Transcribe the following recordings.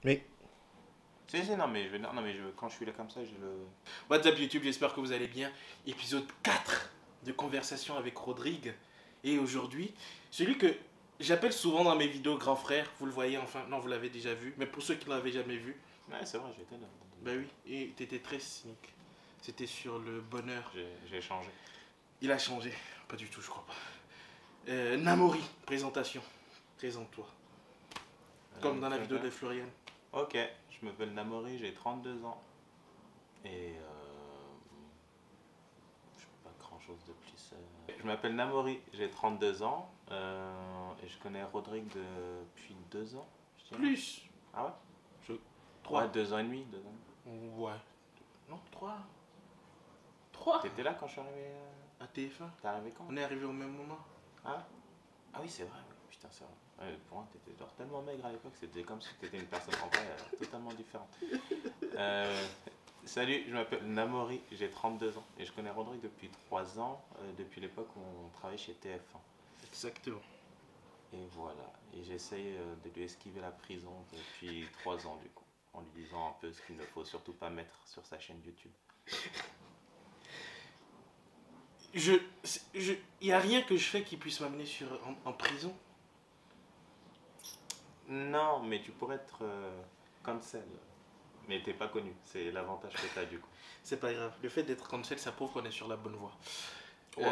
Mais Si, non, mais, non, mais quand je suis là comme ça, je le... What's up YouTube, j'espère que vous allez bien. Épisode 4 de Conversation avec Rodrigue. Et aujourd'hui, celui que j'appelle souvent dans mes vidéos grand frère, vous le voyez enfin, non vous l'avez déjà vu, mais pour ceux qui ne l'avaient jamais vu, Ouais, c'est vrai, j'étais là. bah oui, et t'étais très cynique. C'était sur le bonheur. J'ai changé. Il a changé, pas du tout je crois pas. Namori, présentation, présente-toi. Comme dans la vidéo de Florian. Ok, je m'appelle Namori, j'ai 32 ans. Et je fais pas grand chose de plus. Je m'appelle Namori, j'ai 32 ans. Et je connais Rodrigue depuis 2 ans, je dirais. Plus Ah ouais? je... 3. Ouais, 2 ans et demi, 2 ans. Ouais. Non, 3. 3 T'étais là quand je suis arrivé à TF1. T'es arrivé quand? On est arrivé au même moment. Ah, ah oui, c'est vrai, oui. Putain, c'est vrai. Ouais, pour moi, t'étais genre tellement maigre à l'époque, c'était comme si t'étais une personne en vrai totalement différente. Salut, je m'appelle Namori, j'ai 32 ans et je connais Rodrigue depuis 3 ans, depuis l'époque où on travaillait chez TF1. Exactement. Et voilà, et j'essaye de lui esquiver la prison depuis 3 ans du coup, en lui disant un peu ce qu'il ne faut surtout pas mettre sur sa chaîne YouTube. Il n'y a rien que je fais qui puisse m'amener en prison. Non, mais tu pourrais être cancel, mais t'es pas connu, c'est l'avantage que t'as du coup. C'est pas grave. Le fait d'être cancel, ça prouve qu'on est sur la bonne voie. Wow.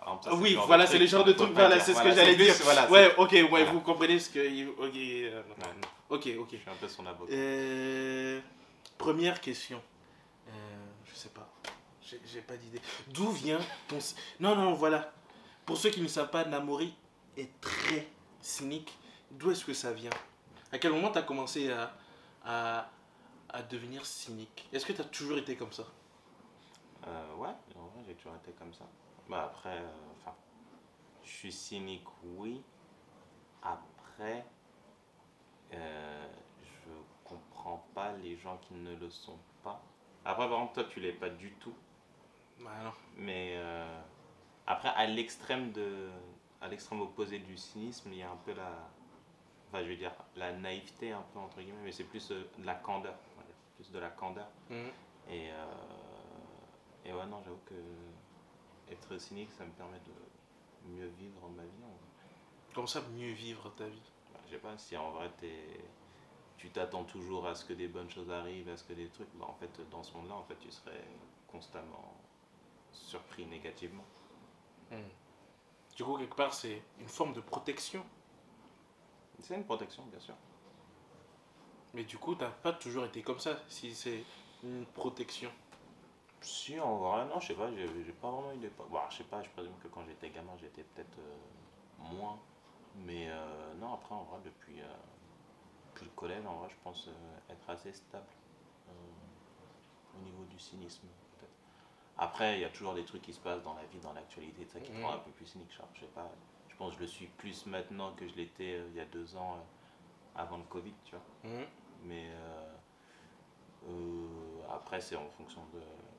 Alors, ça, oui, voilà, c'est le genre de truc, voilà, c'est ce que j'allais dire. Voilà, ouais, ok, ouais, voilà. vous comprenez ce que... Ok, ok. Je suis un peu son avocat. Première question. Je sais pas. J'ai pas d'idée. D'où vient ton... Non, non, voilà. Pour ceux qui ne savent pas, Namori est très cynique. D'où est-ce que ça vient? À quel moment tu as commencé à devenir cynique? Est-ce que tu as toujours été comme ça? Ouais, en vrai, j'ai toujours été comme ça. Bah après, enfin, je suis cynique, oui. Après, je comprends pas les gens qui ne le sont pas. Après, par exemple, toi, tu l'es pas du tout. Bah non. Mais après, à l'extrême opposé du cynisme, il y a un peu enfin, je veux dire, la naïveté un peu entre guillemets, mais c'est plus de la candeur, on va dire, plus de la candeur. Mhm. Et, et ouais, non, j'avoue que être cynique, ça me permet de mieux vivre ma vie. Comme ça, mieux vivre ta vie. Bah, je sais pas si en vrai tu t'attends toujours à ce que des bonnes choses arrivent, à ce que des trucs. Bah, en fait, dans ce monde-là, en fait, tu serais constamment surpris négativement. Mhm. Du coup, quelque part, c'est une forme de protection. C'est une protection, bien sûr. Mais du coup, t'as pas toujours été comme ça, si c'est une protection. Si, en vrai, non, je sais pas, j'ai pas vraiment eu d'époque. Bon, je sais pas, je présume que quand j'étais gamin, j'étais peut-être moins. Mais non, après, en vrai, depuis le collège, en vrai, je pense être assez stable au niveau du cynisme, peut-être. Après, il y a toujours des trucs qui se passent dans la vie, dans l'actualité, ça qui te rend un peu plus cynique. Genre, je sais pas, je pense que je le suis plus maintenant que je l'étais il y a 2 ans avant le Covid, tu vois. Mhm. Mais après, c'est en fonction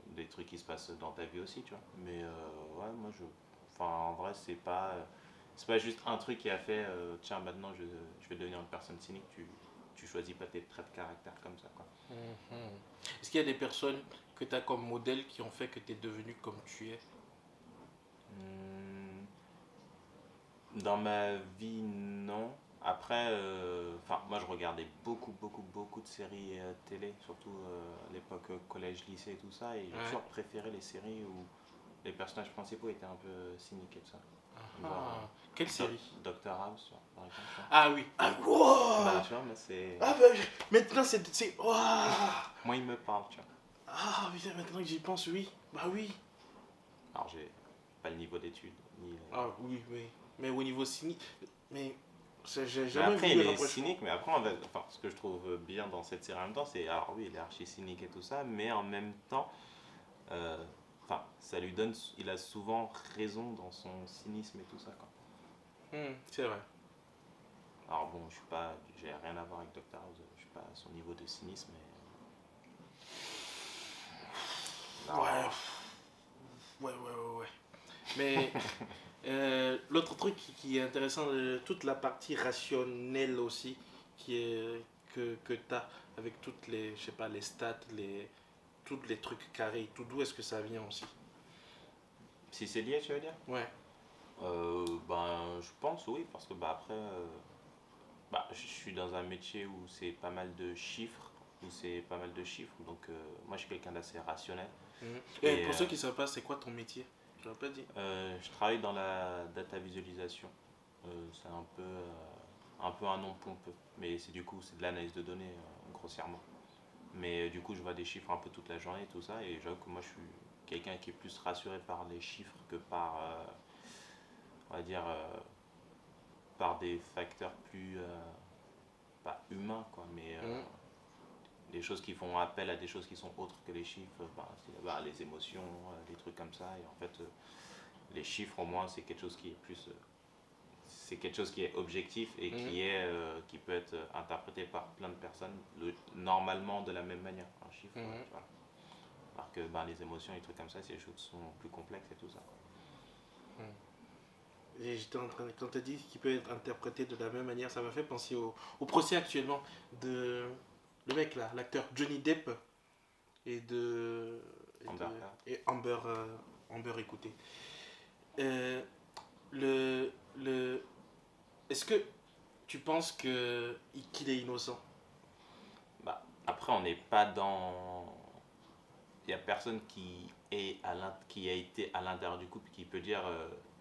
des trucs qui se passent dans ta vie aussi, tu vois. Mais ouais, moi, enfin, en vrai, c'est pas juste un truc qui a fait, tiens, maintenant, je vais devenir une personne cynique. Tu choisis pas tes traits de caractère comme ça, quoi. Mhm. Est-ce qu'il y a des personnes que tu as comme modèle qui ont fait que tu es devenu comme tu es? Hmm, Dans ma vie, non. Après, enfin, moi je regardais beaucoup de séries télé, surtout à l'époque collège-lycée et tout ça, et j'ai Ouais. toujours préféré les séries où les personnages principaux étaient un peu cyniques et tout ça. Genre Ah, quelle série? Doctor House, par exemple. Tu vois. Ah oui. Ah, wow. Bah, tu vois, moi c'est. Ah bah, maintenant c'est... Wow. Moi il me parle, tu vois. Ah putain, maintenant que j'y pense, oui. Bah oui. Alors j'ai pas le niveau d'études, ni. Ah oui, oui. Mais au niveau cynique... Mais j'ai Mais jamais après, vu il le est rapprochement. cynique, mais après, enfin, ce que je trouve bien dans cette série en même temps, c'est. Alors oui, il est archi cynique et tout ça, mais en même temps, enfin, ça lui donne. Il a souvent raison dans son cynisme et tout ça, quoi. C'est vrai. Alors bon, je suis pas. J'ai rien à voir avec Dr. House, je suis pas à son niveau de cynisme, mais. Non. Ouais. Ouais. Mais l'autre truc qui est intéressant, toute la partie rationnelle aussi, que tu as avec toutes les, je sais pas, les stats, tous les trucs carrés, tout d'où est-ce que ça vient aussi? Si c'est lié, tu veux dire? Ouais. Ben, je pense oui, parce que bah, après, je suis dans un métier où c'est pas mal de chiffres, donc moi je suis quelqu'un d'assez rationnel. Mhm. Et Et pour ceux qui ne savent pas, c'est quoi ton métier? Je l'ai pas dit. je travaille dans la data visualisation. C'est un peu un nom pompeux, mais c'est du coup c'est de l'analyse de données grossièrement. Mais du coup je vois des chiffres un peu toute la journée, tout ça, et j'avoue que moi je suis quelqu'un qui est plus rassuré par les chiffres que par, on va dire, par des facteurs plus, pas humains, quoi, mais Mhm. des choses qui font appel à des choses qui sont autres que les chiffres, c'est, les émotions, des trucs comme ça, et en fait, les chiffres au moins c'est quelque chose qui est plus, c'est quelque chose qui est objectif et Mhm. qui peut être interprété par plein de personnes normalement de la même manière, un chiffre, Mhm. tu vois. Alors que les émotions et des trucs comme ça, c'est des choses qui sont plus complexes et tout ça. Et j'étais en train, quand tu as dit qu'il peut être interprété de la même manière, ça m'a fait penser au procès actuellement de le mec là, l'acteur Johnny Depp et de Amber Heard. et Amber Amber écoutez. Euh, le le est-ce que tu penses que qu'il est innocent? Après, on n'est pas dans. Il n'y a personne qui a été à l'intérieur du couple qui peut dire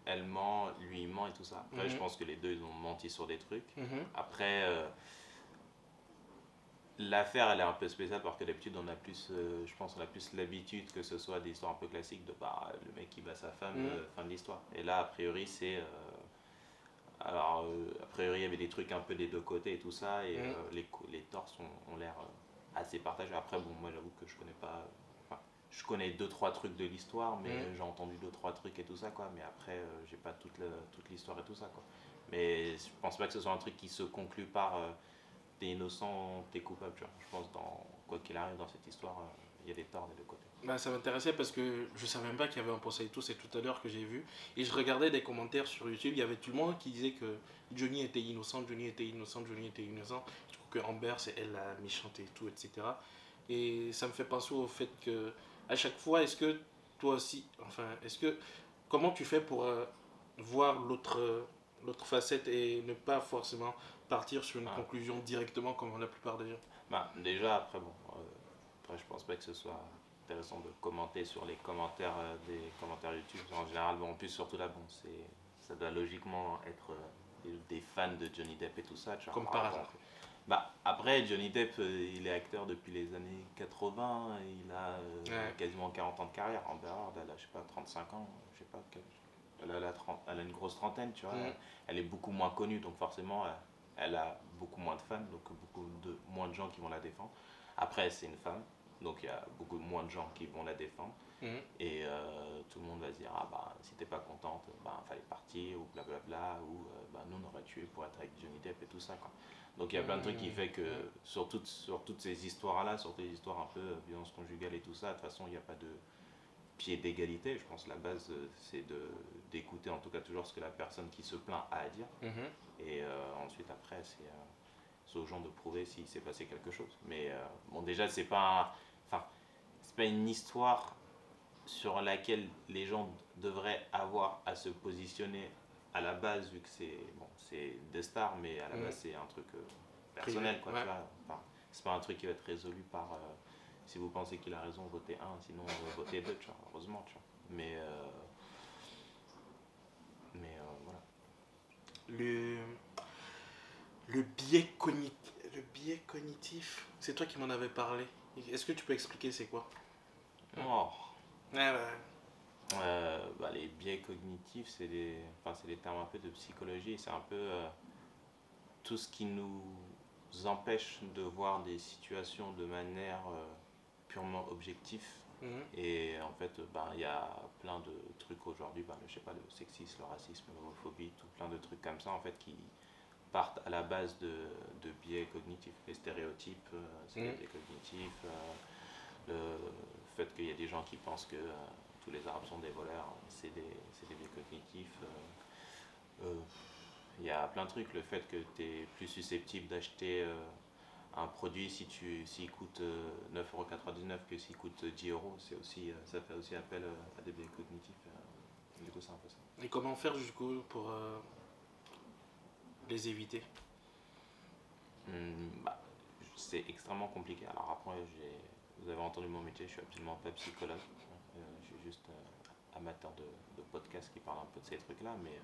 elle ment, lui il ment et tout ça. Après, je Mhm. pense que les deux ils ont menti sur des trucs. Mhm. Après, l'affaire elle est un peu spéciale parce que d'habitude on a plus, je pense, on a plus l'habitude que ce soit des histoires un peu classiques de le mec qui bat sa femme, Mhm. fin de l'histoire. Et là, a priori, c'est. Alors, a priori, il y avait des trucs un peu des deux côtés et tout ça, et Mhm. les torts ont l'air assez partagés. Après, bon, moi j'avoue que je connais pas. Enfin, je connais deux, trois trucs de l'histoire, mais Mhm. j'ai entendu deux, trois trucs et tout ça, quoi. Mais après, j'ai pas toute l'histoire et tout ça, quoi. Mais je pense pas que ce soit un truc qui se conclut par t'es innocent, t'es coupable, tu vois. Je pense, quoi qu'il arrive dans cette histoire, il y a des torts des deux côtés. Bah, ça m'intéressait parce que je savais même pas qu'il y avait un procès et tout, c'est tout à l'heure que j'ai vu. Et je regardais des commentaires sur YouTube, il y avait tout le monde qui disait que Johnny était innocent, Johnny était innocent, Johnny était innocent. Je trouve que Amber, c'est elle la méchante et tout, etc. Et ça me fait penser au fait que, à chaque fois, est-ce que toi aussi, enfin, comment tu fais pour voir l'autre facette et ne pas forcément partir sur une Ah, conclusion directement comme la plupart des gens? déjà, après, bon, après, je pense pas que ce soit intéressant de commenter sur les commentaires des commentaires YouTube. En général, bon, en plus, surtout là, bon, ça doit logiquement être des fans de Johnny Depp et tout ça, tu vois. Comme par Bon, hasard. après, Johnny Depp, il est acteur depuis les années 80, il a Ouais. quasiment 40 ans de carrière. Amber Heard, elle a, je sais pas, 35 ans, je sais pas, elle a une grosse trentaine, tu vois. Mm. Elle est beaucoup moins connue, donc forcément, elle a beaucoup moins de fans, donc moins de gens qui vont la défendre. Après, c'est une femme, donc il y a beaucoup moins de gens qui vont la défendre. Mm. Et tout le monde va se dire, ah bah si t'es pas contente, fallait partir, ou blablabla, ou nous on aurait tué pour être avec Johnny Depp et tout ça, quoi. Donc il y a plein de trucs qui fait que Mm. sur toutes ces histoires-là, surtout les histoires un peu violence conjugale et tout ça, de toute façon il n'y a pas de pied d'égalité. Je pense que la base c'est d'écouter en tout cas toujours ce que la personne qui se plaint a à dire. Mhm. Et ensuite après c'est aux gens de prouver s'il s'est passé quelque chose. Mais bon déjà enfin, c'est pas une histoire sur laquelle les gens devraient avoir à se positionner à la base, vu que c'est des stars, mais à la Mm. base c'est un truc Privé, personnel, quoi, tu ouais. vois. Enfin, c'est pas un truc qui va être résolu par si vous pensez qu'il a raison, votez un, sinon votez deux, tu vois, heureusement, tu vois. Voilà. Le, le biais cognitif, c'est toi qui m'en avais parlé. Est-ce que tu peux expliquer c'est quoi? Oh. Ouais, bah, Les biais cognitifs, c'est des termes un peu de psychologie, c'est un peu tout ce qui nous empêche de voir des situations de manière purement objective. mhm. Et en fait, il y a plein de trucs aujourd'hui, je sais pas, le sexisme, le racisme, l'homophobie, tout plein de trucs comme ça, en fait, qui partent à la base de biais cognitifs. Les stéréotypes, c'est des Mhm. biais cognitifs. Le fait qu'il y a des gens qui pensent que tous les Arabes sont des voleurs, c'est des biais cognitifs. Il y a plein de trucs, le fait que tu es plus susceptible d'acheter un produit, s'il coûte 9,99 € que s'il coûte 10 €, c'est aussi, ça fait aussi appel à des biais cognitifs. Du coup, c'est un peu ça. Et comment faire du coup pour les éviter? Bah, c'est extrêmement compliqué. Alors après, vous avez entendu mon métier, je suis absolument pas psychologue. Je suis juste amateur de podcasts qui parlent un peu de ces trucs-là. Mais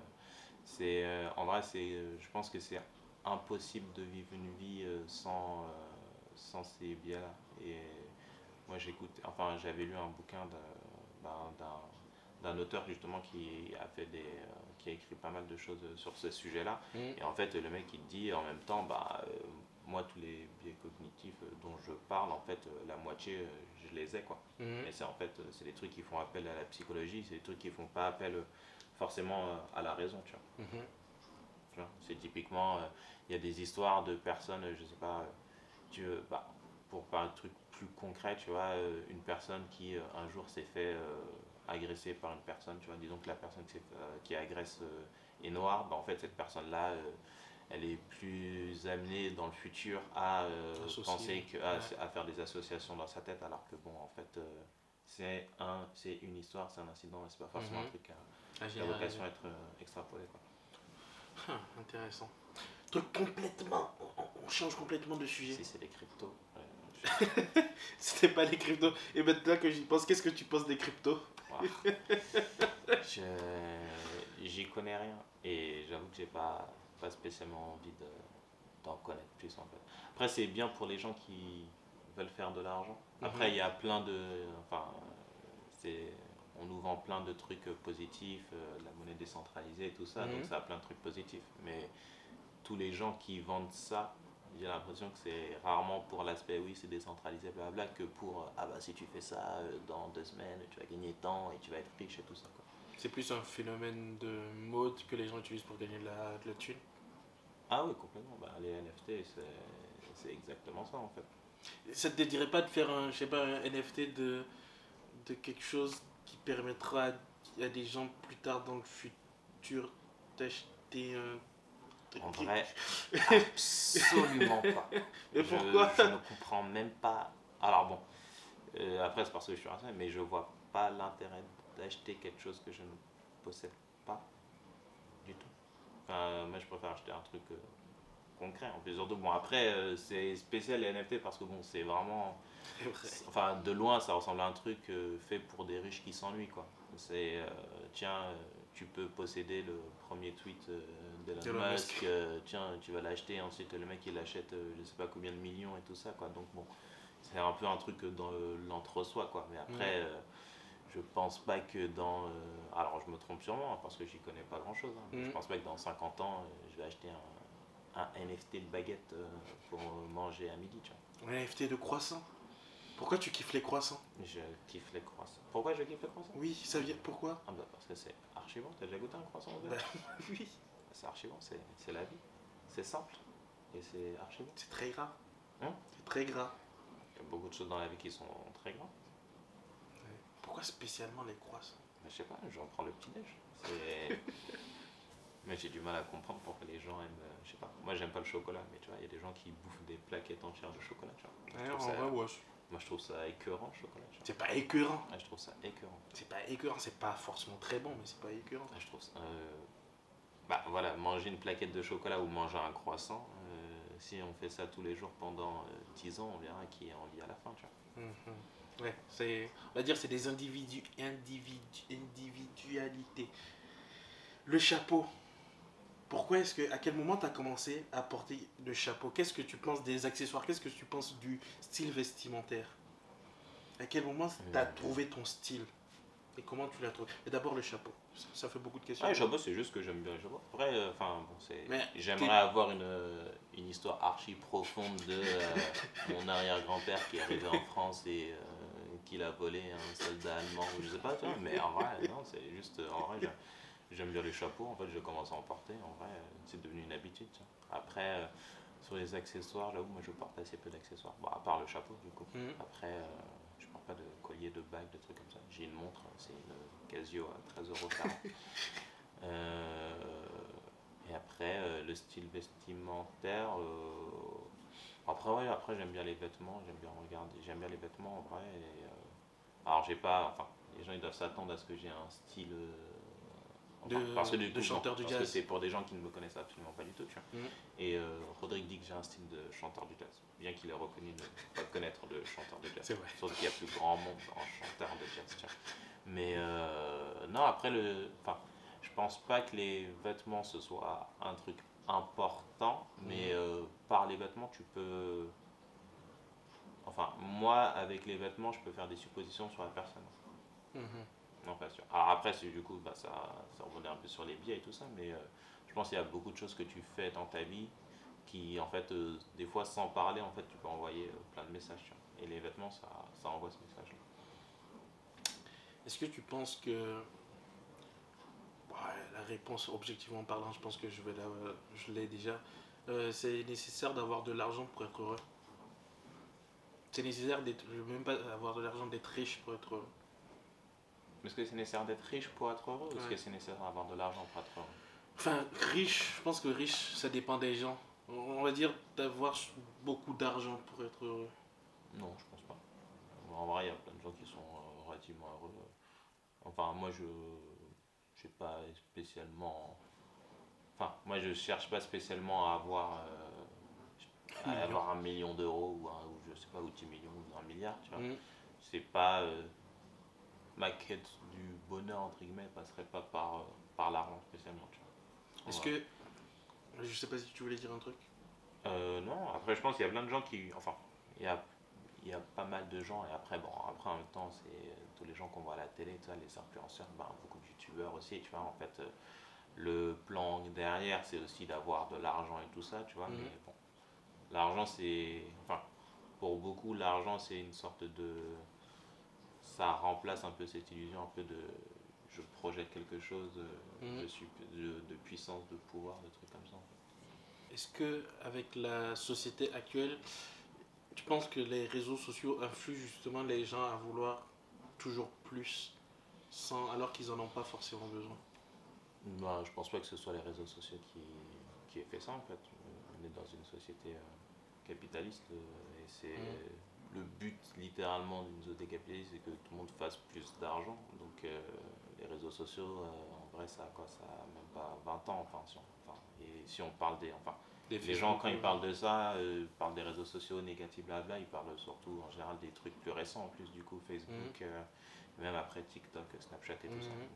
en vrai, je pense que c'est impossible de vivre une vie sans ces biais-là. Et moi, j'avais lu un bouquin d'un auteur justement qui a écrit pas mal de choses sur ce sujet-là. Et en fait, le mec il dit en même temps, moi tous les biais cognitifs dont je parle, en fait, la moitié, je les ai quoi. Et c'est des trucs qui font appel à la psychologie, c'est des trucs qui font pas appel forcément à la raison, tu vois. Tu vois, c'est typiquement, il y a des histoires de personnes, je sais pas, pour parler de trucs plus concrets, tu vois, une personne qui un jour s'est fait agresser par une personne, tu vois, disons que la personne qui agresse est noire, en fait cette personne-là, elle est plus amenée dans le futur à penser à faire des associations dans sa tête, alors que bon, en fait, c'est une histoire, c'est un incident, et c'est pas forcément un truc qui a vocation à être extrapolé, quoi. Intéressant. Truc complètement, on change complètement de sujet. Si c'est les cryptos. C'était pas les cryptos. Et maintenant que j'y pense, qu'est-ce que tu penses des cryptos? Wow. J'y connais rien et j'avoue que j'ai pas spécialement envie d'en connaître plus en fait. Après, c'est bien pour les gens qui veulent faire de l'argent. Après, il y a plein de. Enfin, on nous vend plein de trucs positifs, la monnaie décentralisée et tout ça, donc ça a plein de trucs positifs. Mais tous les gens qui vendent ça, j'ai l'impression que c'est rarement pour l'aspect oui c'est décentralisé blabla que pour si tu fais ça dans 2 semaines tu vas gagner tant et tu vas être riche et tout ça quoi. C'est plus un phénomène de mode que les gens utilisent pour gagner de la thune. Ah oui complètement, les NFT c'est exactement ça en fait. Ça te dirait pas de faire un, je sais pas, un NFT de quelque chose qui permettra à des gens plus tard dans le futur d'acheter un... En vrai, absolument pas. Mais pourquoi? Je ne comprends même pas. Alors bon, après c'est parce que je suis raciste, mais je vois pas l'intérêt d'acheter quelque chose que je ne possède pas du tout. Enfin, moi je préfère acheter un truc concret. En plus, surtout, bon après c'est spécial les NFT parce que bon c'est vraiment... Enfin de loin ça ressemble à un truc fait pour des riches qui s'ennuient quoi. C'est tu peux posséder le premier tweet d'Elon Musk, tiens, tu vas l'acheter, ensuite le mec il achète je sais pas combien de millions et tout ça quoi. Donc bon, c'est un peu un truc dans l'entre-soi quoi. Mais après, je pense pas que alors je me trompe sûrement hein, parce que j'y connais pas grand chose. Hein, je pense pas que dans 50 ans je vais acheter un NFT de baguette pour manger à midi, tu vois. Un NFT de croissant. Pourquoi tu kiffes les croissants? Je kiffe les croissants. Pourquoi je kiffe les croissants? Oui, ça vient pourquoi? Parce que c'est archi bon. T'as déjà goûté un croissant au beurre? Oui. C'est archi bon, c'est la vie. C'est simple et c'est archi bon. C'est très gras. Hein? C'est très gras. Il y a beaucoup de choses dans la vie qui sont très gras. Ouais. Pourquoi spécialement les croissants? Je sais pas, j'en prends le petit-déj. Mais j'ai du mal à comprendre pourquoi les gens aiment. Je sais pas. Moi j'aime pas le chocolat, mais tu vois, il y a des gens qui bouffent des plaquettes entières de chocolat. Tu vois. Moi je trouve ça écœurant le chocolat. C'est pas écœurant. Je trouve ça écœurant. C'est pas écœurant, c'est pas forcément très bon, mais c'est pas écœurant. Je trouve ça. Voilà, manger une plaquette de chocolat ou manger un croissant, si on fait ça tous les jours pendant 10 ans, on verra qui est en vie à la fin, tu vois. Ouais, on va dire c'est des individualités. Le chapeau. Pourquoi à quel moment tu as commencé à porter le chapeau? Qu'est-ce que tu penses des accessoires? Qu'est-ce que tu penses du style vestimentaire? À quel moment tu as trouvé ton style? Et comment tu l'as trouvé? Mais d'abord le chapeau. Ça fait beaucoup de questions. Le chapeau, c'est juste que j'aime bien le chapeau. Après, j'aimerais avoir une histoire archi profonde de mon arrière-grand-père qui est arrivé en France et qui l'a volé un soldat allemand ou je sais pas, tu vois. Mais en vrai, non, c'est juste. En vrai, j'aime bien les chapeaux. En fait, je commence à en porter. En vrai, c'est devenu une habitude. Tu vois. Après, sur les accessoires, j'avoue, moi je porte assez peu d'accessoires. Bon, à part le chapeau, du coup. Après, je porte pas de collier, de bague, de trucs comme ça. J'ai une montre, c'est une Casio à 13,40 €. Et après, le style vestimentaire, Après, ouais, après j'aime bien les vêtements, j'aime bien regarder, j'aime bien les vêtements en vrai. Alors, j'ai pas. Enfin, les gens ils doivent s'attendre à ce que j'ai un style. Enfin, parce que du De coup, non, chanteur de parce que c'est jazz. pour des gens qui ne me connaissent absolument pas du tout, tu vois. Mhm. Et Rodrigue dit que j'ai un style de chanteur de jazz, bien qu'il ait reconnu ne pas connaître de chanteur de jazz. C'est vrai. Sauf qu'il y a plus grand monde en chanteur de jazz, tu vois. Mais non, après, enfin, je pense pas que les vêtements ce soit un truc important, mais Mhm. par les vêtements, tu peux. Enfin, moi, avec les vêtements, je peux faire des suppositions sur la personne. Mhm. Non, pas sûr. Alors après, du coup, bah, ça rebondit un peu sur les biais et tout ça, mais je pense qu'il y a beaucoup de choses que tu fais dans ta vie qui, en fait, des fois, sans parler, en fait, tu peux envoyer plein de messages, tu vois. Et les vêtements, ça envoie ce message-là. Est-ce que tu penses que... Ouais, la réponse, objectivement parlant, je pense que je l'ai déjà. C'est nécessaire d'avoir de l'argent pour être heureux. C'est nécessaire d'être... Je veux même pas avoir de l'argent, d'être riche pour être heureux. Mais est-ce que c'est nécessaire d'être riche pour être heureux ou est-ce que Ouais. c'est nécessaire d'avoir de l'argent pour être heureux? Enfin, riche, je pense que riche, ça dépend des gens. On va dire d'avoir beaucoup d'argent pour être heureux. Non, je pense pas. En vrai, il y a plein de gens qui sont relativement heureux. Enfin, moi, je j'ai pas spécialement. Enfin, moi, je cherche pas spécialement à Millions. avoir 1 million d'euros ou je sais pas, ou 10 millions ou 1 milliard, tu vois. Mhm. C'est pas ma quête du bonheur, entre guillemets, passerait pas par l'argent spécialement, tu vois. Est-ce Voilà. que... Je sais pas si tu voulais dire un truc. Non, après, je pense qu'il y a plein de gens qui. Enfin, il y a, il y a pas mal de gens, et après, bon, après, en même temps, c'est tous les gens qu'on voit à la télé, tu vois, les influenceurs, ben, beaucoup de youtubeurs aussi, tu vois, en fait, le plan derrière, c'est aussi d'avoir de l'argent et tout ça, tu vois, mais Mhm. bon, l'argent, c'est. Enfin, pour beaucoup, l'argent, c'est une sorte de. Ça remplace un peu cette illusion, un peu de. Je projette quelque chose, Mhm. je suis de puissance, de pouvoir, de trucs comme ça. Est-ce que avec la société actuelle, tu penses que les réseaux sociaux influent justement les gens à vouloir toujours plus sans, alors qu'ils en ont pas forcément besoin? Bah, je pense pas que ce soit les réseaux sociaux qui aient fait ça en fait. On est dans une société capitaliste et c'est Mhm. le but littéralement d'une société capitaliste, c'est que tout le monde fasse plus d'argent. Donc les réseaux sociaux, en vrai, ça a quoi? Ça a même pas 20 ans. Enfin, et si on parle des. Enfin, Des les gens, Facebook. quand ils parlent de ça, parlent des réseaux sociaux négatifs, blabla, ils parlent surtout en général des trucs plus récents en plus, du coup, Mhm. Facebook, même après TikTok, Snapchat et tout ça. Mhm.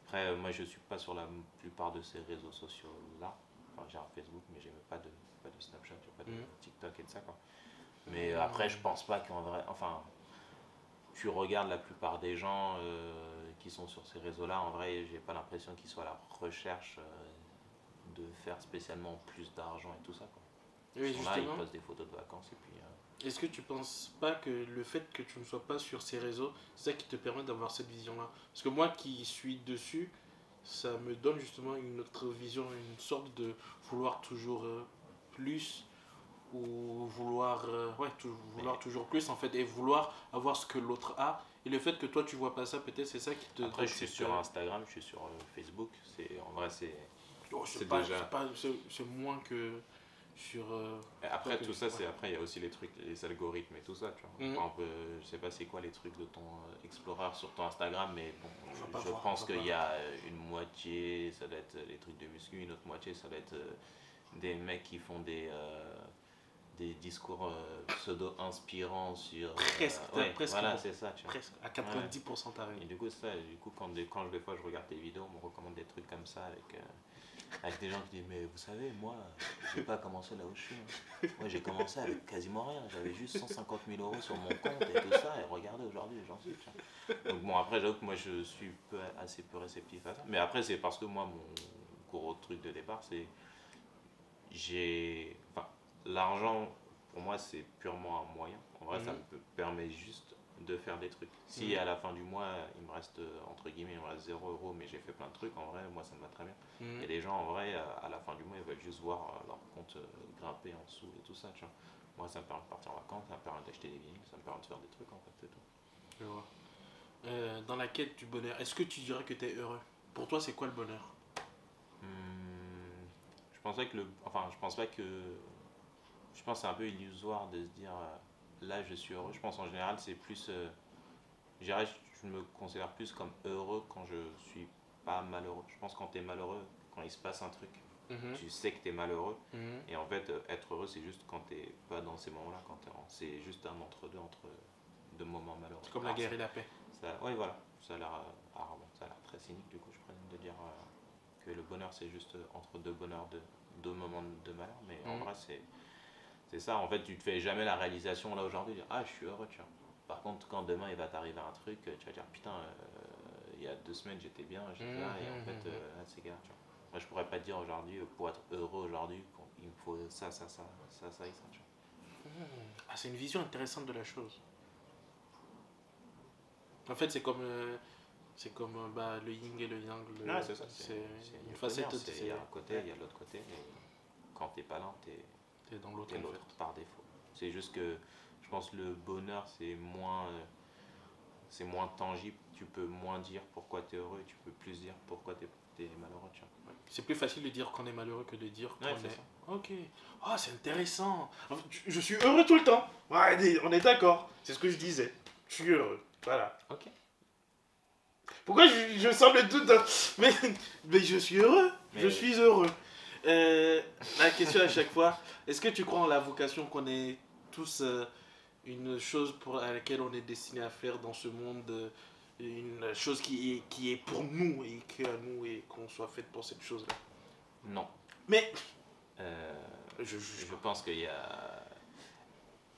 Après, moi, je suis pas sur la plupart de ces réseaux sociaux-là. Enfin, j'ai un Facebook, mais j'ai même pas de Snapchat, j'ai pas de Mhm. TikTok et de ça, quoi. Mais après, je pense pas qu'en vrai. Enfin, tu regardes la plupart des gens qui sont sur ces réseaux-là, en vrai, j'ai pas l'impression qu'ils soient à la recherche de faire spécialement plus d'argent et tout ça, quoi. Ils Oui, sont là, ils justement. postent des photos de vacances et puis. Est-ce que tu penses pas que le fait que tu ne sois pas sur ces réseaux, c'est ça qui te permet d'avoir cette vision-là? Parce que moi qui suis dessus, ça me donne justement une autre vision, une sorte de vouloir toujours plus ou vouloir, vouloir Mais toujours plus en fait et vouloir avoir ce que l'autre a. Et le fait que toi tu vois pas ça, peut-être c'est ça qui te après, donne je suis cette. sur Instagram, je suis sur Facebook. En vrai, Oh, c'est déjà. c'est moins que sur. Et Pas après, que. tout ça, Ouais. après, il y a aussi les trucs, les algorithmes et tout ça, tu vois. Mhm. Par exemple, je sais pas c'est quoi les trucs de ton Explorer sur ton Instagram, mais bon, On va pas je voir, on pense va qu'il pas. y a une moitié, ça doit être les trucs de muscu, une autre moitié, ça doit être des mecs qui font des discours pseudo-inspirants sur. Presque, t'as Ouais, presque voilà, bon. c'est ça, tu vois. Presque. À Ouais. 90% t'as raison. Et du coup, quand des fois je regarde tes vidéos, on me recommande des trucs comme ça avec des gens qui disent mais vous savez moi j'ai pas commencé là où je suis, hein. Moi j'ai commencé avec quasiment rien, j'avais juste 150 000 € sur mon compte et tout ça et regardez aujourd'hui j'en suis, tu vois. Donc bon après j'avoue que moi je suis assez peu réceptif à ça, mais après c'est parce que moi mon gros truc de départ c'est enfin l'argent pour moi c'est purement un moyen, en vrai ça Mhm. me permet juste de faire des trucs. Si Mhm. à la fin du mois il me reste entre guillemets il me reste 0 € mais j'ai fait plein de trucs, en vrai moi ça me va très bien. Il y Mhm. a des gens en vrai à la fin du mois ils veulent juste voir leur compte grimper en dessous et tout ça, tu vois. Moi ça me permet de partir en vacances, ça me permet d'acheter des vinyles, ça me permet de faire des trucs en fait, c'est tout. Je vois. Dans la quête du bonheur, est-ce que tu dirais que tu es heureux? Pour toi, c'est quoi le bonheur? Je pensais que enfin je pense pas que je pense que c'est un peu illusoire de se dire là je suis heureux. Je pense en général c'est plus, je dirais, je me considère plus comme heureux quand je suis pas malheureux. Je pense quand tu es malheureux, quand il se passe un truc, Mhm, tu sais que tu es malheureux. mhm. Et en fait, être heureux, c'est juste quand tu pas dans ces moments-là. C'est juste un entre-deux, entre deux moments malheureux. C'est comme la Alors, guerre et la paix. ouais, voilà. Ça a l'air ça a l'air très cynique, du coup, je présume, de dire que le bonheur, c'est juste entre deux bonheurs, deux moments de malheur. Mais en Mhm. vrai, c'est ça. En fait, tu te fais jamais la réalisation là aujourd'hui. Ah, je suis heureux, tu vois. Par contre, quand demain il va t'arriver un truc, tu vas dire putain, il y a 2 semaines j'étais bien, j'étais là, et en fait, Mhm. là c'est galère, tu vois. Moi, je pourrais pas te dire aujourd'hui, pour être heureux aujourd'hui, il me faut ça et ça, tu Ah, c'est une vision intéressante de la chose. En fait, c'est comme bah, le yin et le yang. vois. Ouais, c'est ça, C'est c'est une ni yin ni facette. yang, il y a un côté, Ouais, il y a l'autre côté, et quand t'es pas l'un, t'es dans l'autre t'es en l'autre fait. par défaut. C'est juste que je pense que le bonheur, c'est moins tangible, tu peux moins dire pourquoi tu es heureux et tu peux plus dire pourquoi tu es malheureux. Tu C'est plus facile de dire qu'on est malheureux que de dire vois. qu'on Ouais, c'est est. ça. Ok. Ah, c'est intéressant. En fait, je suis heureux tout le temps. Ouais, on est d'accord. C'est ce que je disais. Je suis heureux. Voilà. Ok. Pourquoi je sens le doute mais je suis heureux. Je Mais suis heureux. La question à chaque fois, est-ce que tu crois en la vocation qu'on est tous une chose pour à laquelle on est destiné à faire dans ce monde, une chose qui est pour nous et que à nous et qu'on soit fait pour cette chose-là. non. Mais Euh, je juge je pas. pense qu'il y a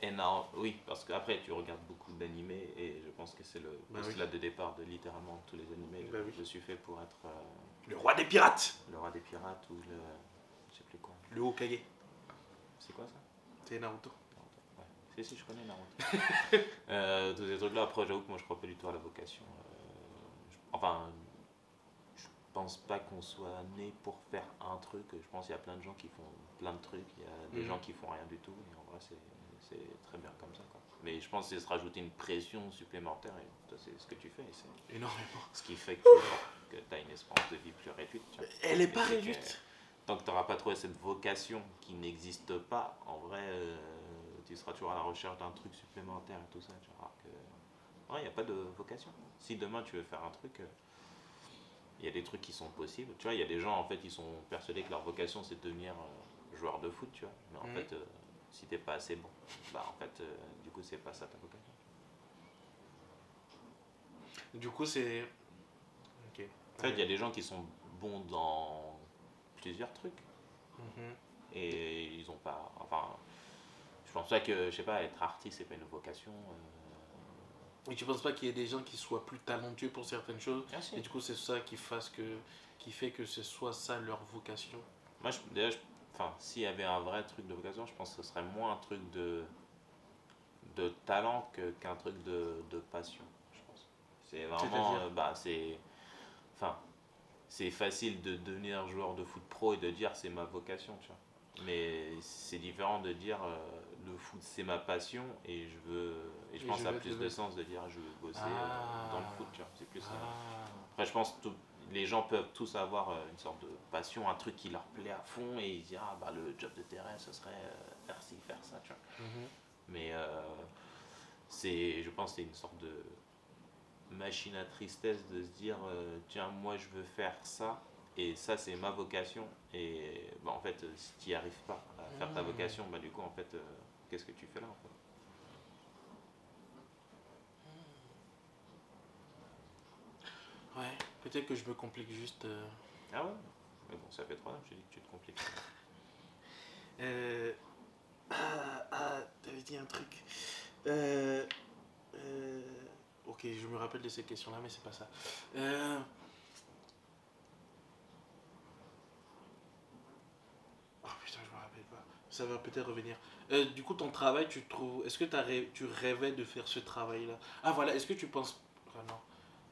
énorme. Oui, parce qu'après tu regardes beaucoup d'animés et je pense que c'est le Bah oui. postulat de départ de littéralement tous les animés. Bah oui. Je suis fait pour être Le roi des pirates, le roi des pirates ou le. Je sais plus quoi. le Hokage, C'est quoi ça? c'est Naruto. Naruto. Ouais. Si, je connais Naruto. Tous ces trucs-là, après j'avoue que moi je crois pas du tout à la vocation. Enfin, je pense pas qu'on soit né pour faire un truc. Je pense qu'il y a plein de gens qui font plein de trucs. Il y a des gens qui font rien du tout. Et en vrai, c'est très bien comme ça, quoi. Mais je pense que c'est se rajouter une pression supplémentaire. Et toi, c'est ce que tu fais. Et c'est Énormément. ce qui fait que tu as une espérance de vie plus réduite. Tu vois. Elle est Mais pas c'est que réduite. tant que tu n'auras pas trouvé cette vocation qui n'existe pas, en vrai, tu seras toujours à la recherche d'un truc supplémentaire et tout ça. Tu vois, alors que, ouais, il n'y a pas de vocation. Si demain tu veux faire un truc, il y a des trucs qui sont possibles. Tu vois, il y a des gens, en fait, ils sont persuadés que leur vocation, c'est de devenir joueur de foot, tu vois. Mais en fait, si t'es pas assez bon, bah en fait, du coup, c'est pas ça ta vocation. Du coup, c'est. Ok. En fait, il y a des gens qui sont bons dans plusieurs trucs Mhm. et ils ont pas. Enfin, je pense pas que, je sais pas, être artiste, c'est pas une vocation. Et tu penses pas qu'il y ait des gens qui soient plus talentueux pour certaines choses Bien sûr. et du coup c'est ça qui fait que ce soit ça leur vocation. Moi, déjà, enfin, s'il y avait un vrai truc de vocation, je pense que ce serait moins un truc de talent qu'un truc de passion, je pense. C'est vraiment, C'est-à-dire. bah, enfin, c'est facile de devenir joueur de foot pro et de dire c'est ma vocation, tu vois. Mais c'est différent de dire le foot c'est ma passion et et je Et pense que je ça a vais plus de devenir. sens de dire je veux bosser dans le Ah. foot, tu vois. C'est plus. Ah. Après, je pense que les gens peuvent tous avoir une sorte de passion, un truc qui leur plaît à fond et ils se disent ah bah le job de terrain ce serait faire ci, faire ça, tu vois. Mhm. Mais je pense que c'est une sorte de machine à tristesse de se dire tiens moi je veux faire ça et ça c'est ma vocation et bah, en fait si tu n'y arrives pas à faire ta vocation bah du coup en fait qu'est-ce que tu fais là en fait. Ouais, peut-être que je me complique juste. Ah ouais, mais bon ça fait 3 ans que je te dis que tu te compliques. Euh, t'avais dit un truc. Euh, euh, Ok, je me rappelle de ces questions-là, mais c'est pas ça. Euh, Oh putain, je me rappelle pas. Ça va peut-être revenir. Du coup, ton travail, tu trouves. Est-ce que tu rêvais de faire ce travail-là? Ah voilà, est-ce que tu penses. Enfin, non.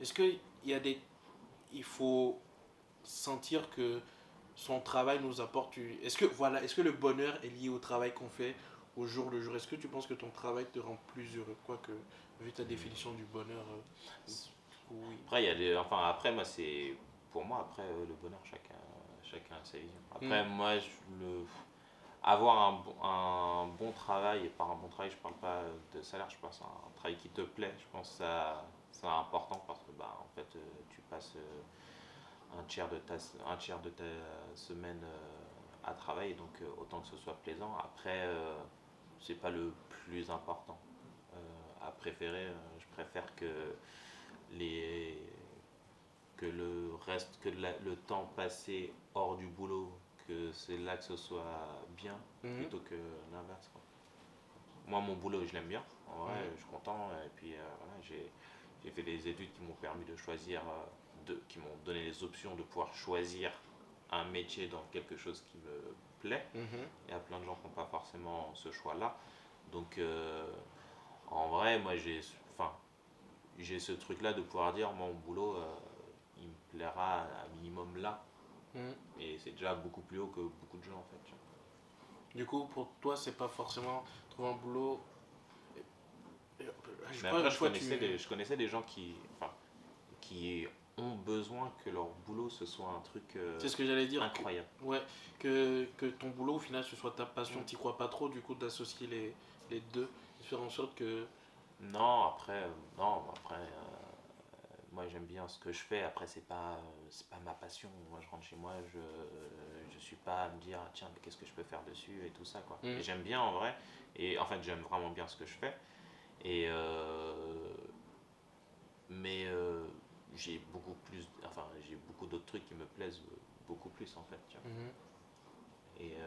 Est-ce qu'il y a des. Il faut sentir que son travail nous apporte. Est-ce que, voilà, est-ce que le bonheur est lié au travail qu'on fait au jour le jour? Est-ce que tu penses que ton travail te rend plus heureux? Quoique, vu ta définition du bonheur, oui. Après il y a enfin après moi c'est pour moi après le bonheur chacun a sa vision. Après Hmm. moi avoir un bon travail, et par un bon travail, je parle pas de salaire, je pense un travail qui te plaît, je pense que ça, c'est important parce que bah, en fait, tu passes un tiers de ta semaine à travailler, donc autant que ce soit plaisant. Après, c'est pas le plus important. À préférer, je préfère que les que le reste, le temps passé hors du boulot, que c'est là que ce soit bien, Mhm. plutôt que l'inverse, quoi. Moi, mon boulot, je l'aime bien. En vrai, Mhm. je suis content. Et puis, voilà, j'ai fait des études qui m'ont permis de choisir, qui m'ont donné les options de pouvoir choisir un métier dans quelque chose qui me plaît. Mhm. Il y a plein de gens qui n'ont pas forcément ce choix-là. Donc, en vrai, moi, enfin, j'ai ce truc-là de pouvoir dire, moi, mon boulot, il me plaira un minimum là. Mhm. Et c'est déjà beaucoup plus haut que beaucoup de gens, en fait. Tu vois. Du coup, pour toi, c'est pas forcément trouver un boulot. Je Mais crois, après, je crois que tu. je connaissais des gens qui ont besoin que leur boulot, ce soit un truc C'est ce que j'allais dire. incroyable. Ouais, que ton boulot, au final, ce soit ta passion, Mm. t'y crois pas trop, du coup, d'associer les deux, de faire en sorte que. Non, après, moi j'aime bien ce que je fais. Après, c'est pas ma passion. Moi, je rentre chez moi, je suis pas à me dire, tiens, mais qu'est-ce que je peux faire dessus et tout ça, quoi. Mhm. Et j'aime bien en vrai. Et en fait, j'aime vraiment bien ce que je fais. Et mais j'ai beaucoup d'autres trucs qui me plaisent beaucoup plus en fait. Tu vois. Mhm. Et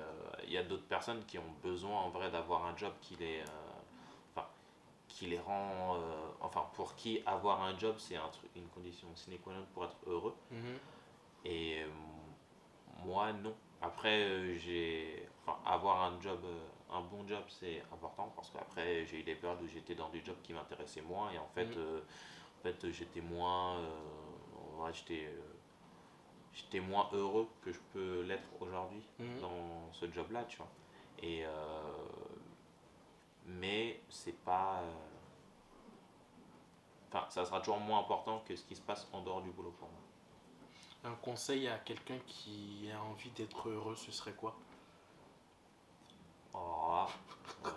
il y a d'autres personnes qui ont besoin en vrai d'avoir un job enfin, qui les rend, enfin pour qui avoir un job c'est une condition sine qua non pour être heureux. Mhm. Et moi non. Après enfin avoir un bon job c'est important parce qu'après j'ai eu des périodes où j'étais dans des jobs qui m'intéressaient moins et Mhm. en fait j'étais moins, en vrai, j'étais moins heureux que je peux l'être aujourd'hui Mhm. dans ce job-là, tu vois. Et mais c'est pas, enfin, ça sera toujours moins important que ce qui se passe en dehors du boulot pour moi. Un conseil à quelqu'un qui a envie d'être heureux, ce serait quoi? Alors là,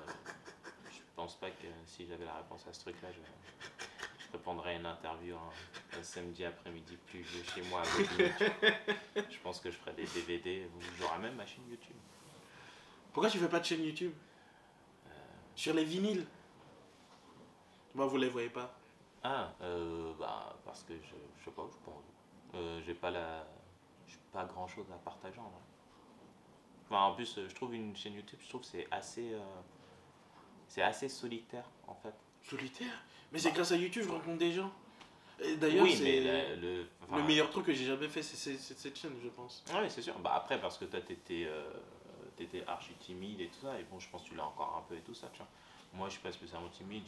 je pense pas que si j'avais la réponse à ce truc-là, je répondrais à une interview un samedi après-midi plus vieux chez moi à Bobigny. Je pense que je ferais des DVD ou j'aurais même ma chaîne YouTube. Pourquoi tu fais pas de chaîne YouTube? Sur les vinyles? Moi, vous les voyez pas. Bah, parce que je sais pas, je pense. J'ai pas grand chose à partager en vrai. Enfin, en plus, je trouve une chaîne YouTube, je trouve que c'est assez solitaire en fait. Solitaire? Mais c'est Bah, grâce à YouTube, je rencontre des gens. Et d'ailleurs, oui, mais c'est le enfin, meilleur truc que j'ai jamais fait, c'est cette chaîne, je pense. ouais, c'est sûr. Bah après, parce que toi, t'étais archi timide et tout ça, et bon, je pense que tu l'as encore un peu et tout ça, tu vois. Moi, je suis pas spécialement timide,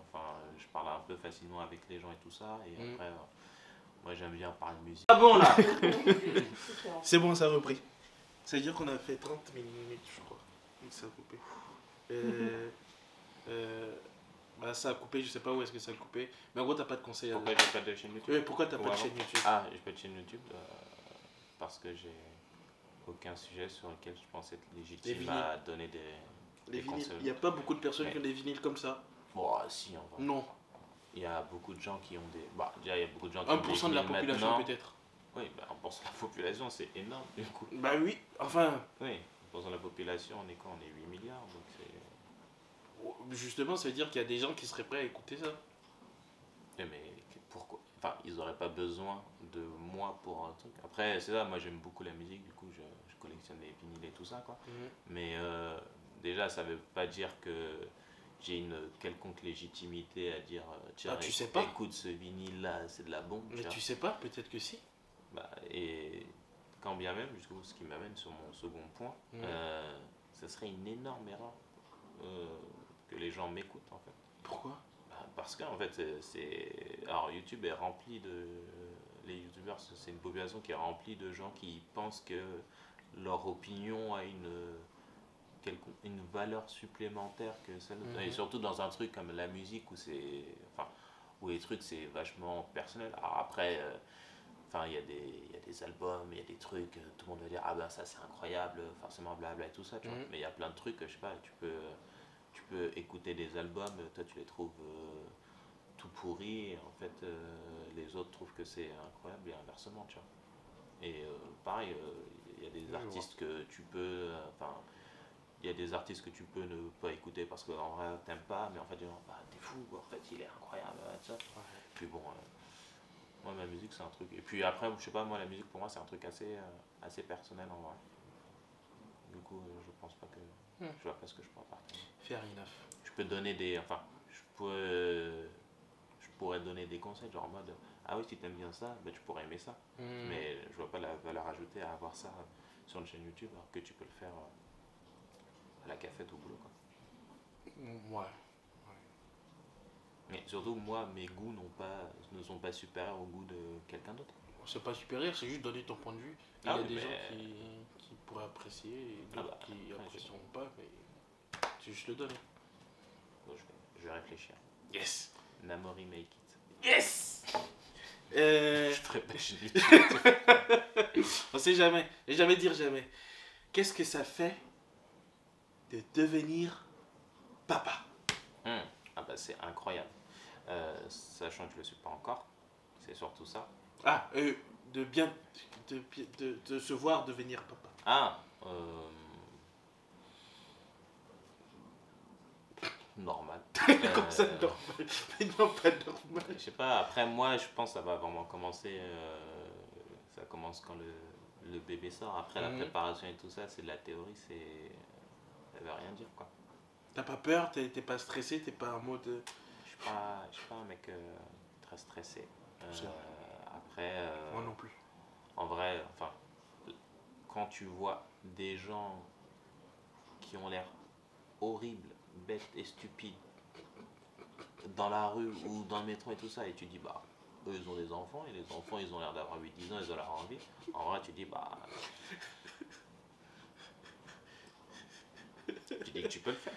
enfin, je parle un peu facilement avec les gens et tout ça, et Mm. après, moi, j'aime bien parler de musique. Ah bon là. C'est bon, ça a repris. Ça veut dire qu'on a fait 30 minutes, je crois. Et que ça a coupé. Euh, euh, bah, ça a coupé, je sais pas où est-ce que ça a coupé. Mais en gros, t'as pas de conseil à Pourquoi donner. j'ai pas de chaîne YouTube? Ouais, pourquoi t'as Ou pas de avant? chaîne YouTube? Ah, j'ai pas de chaîne YouTube parce que j'ai aucun sujet sur lequel je pense être Les légitime vinyles. à donner Les des vinyles. conseils. Il n'y a pas beaucoup de personnes qui Mais ont des vinyles comme ça. bon, si, en vrai. Non. Il y a beaucoup de gens qui ont des. Bah, déjà, il y a beaucoup de gens qui Un ont pour des cent de la vinyles population maintenant. peut-être. Oui, bah, 1% de la population, c'est énorme du coup. Bah oui, enfin, Oui, 1% de la population, on est quoi? On est 8 milliards, donc c'est. justement, ça veut dire qu'il y a des gens qui seraient prêts à écouter ça. Mais pourquoi? Enfin, ils n'auraient pas besoin de moi pour un truc. Après, c'est ça, moi j'aime beaucoup la musique, du coup je collectionne les vinyles et tout ça, quoi. Mhm. Mais déjà, ça veut pas dire que j'ai une quelconque légitimité à dire Bah tiens, tu sais pas. écoute ce vinyle-là, c'est de la bombe, tu Mais vois. tu sais pas, peut-être que si. Bah, et quand bien même, du coup, ce qui m'amène sur mon second point, Mhm. ce serait une énorme erreur euh, que les gens m'écoutent en fait. Pourquoi? Bah, parce qu'en fait, alors YouTube est rempli de. Les youtubeurs, c'est une population qui est remplie de gens qui pensent que leur opinion a une valeur supplémentaire que celle. Et Mhm. surtout dans un truc comme la musique où c'est. Enfin, où les trucs c'est vachement personnel. Alors après. enfin, il y a des albums, il y a des trucs, tout le monde va dire, ah ben ça c'est incroyable, forcément blabla et tout ça, tu vois. Mhm. Mais il y a plein de trucs, je sais pas, tu peux écouter des albums, toi tu les trouves tout pourris, et en fait les autres trouvent que c'est incroyable et inversement, tu vois. Et pareil, il y a des Je vois. artistes que tu peux, enfin, il y a des artistes que tu peux ne pas écouter parce qu'en vrai t'aimes pas, mais en fait, bah, t'es fou, quoi, en fait il est incroyable, ça. Ouais. Puis bon, moi ma musique c'est un truc. Et puis après, je sais pas, moi la musique pour moi c'est un truc assez personnel en vrai. Du coup, je pense pas que. Hmm. Je vois pas ce que je pourrais partager. Fair enough. Je peux donner des. Enfin, je pourrais donner des conseils, genre en mode ah oui, si t'aimes bien ça, ben, tu pourrais aimer ça. Hmm. Mais je vois pas la valeur ajoutée à avoir ça sur une chaîne YouTube alors que tu peux le faire à la cafette au boulot, quoi. Ouais. Mais surtout, moi, mes goûts ne sont pas supérieurs aux goûts de quelqu'un d'autre. C'est pas supérieur, c'est juste donner ton point de vue. Il Ah y a oui, des gens mais. qui pourraient apprécier et Ah d'autres bah, qui après, apprécieront pas, mais c'est juste le donner. bon, je vais réfléchir. Yes! Namori Make It. Yes! Je ferai pas génie. On sait jamais, et jamais dire jamais. Qu'est-ce que ça fait de devenir papa? Ah bah c'est incroyable. Sachant que je le suis pas encore, c'est surtout ça. Ah, de bien, de se voir devenir papa. Ah, normal. Comme ça, normal. Mais non, pas normal. Je sais pas, après moi je pense que ça va vraiment commencer, ça commence quand le bébé sort. Après la Mhm. préparation et tout ça, c'est de la théorie, ça veut rien dire quoi. T'as pas peur, t'es pas stressé, t'es pas en mode. Je suis pas un mec très stressé. C'est vrai. Après, Moi non plus. en vrai, enfin, quand tu vois des gens qui ont l'air horribles, bêtes et stupides dans la rue ou dans le métro et tout ça, et tu dis, bah, eux ils ont des enfants, et les enfants ils ont l'air d'avoir 8 10 ans, ils ont l'air envie. En vrai, tu dis, bah, tu dis que tu peux le faire.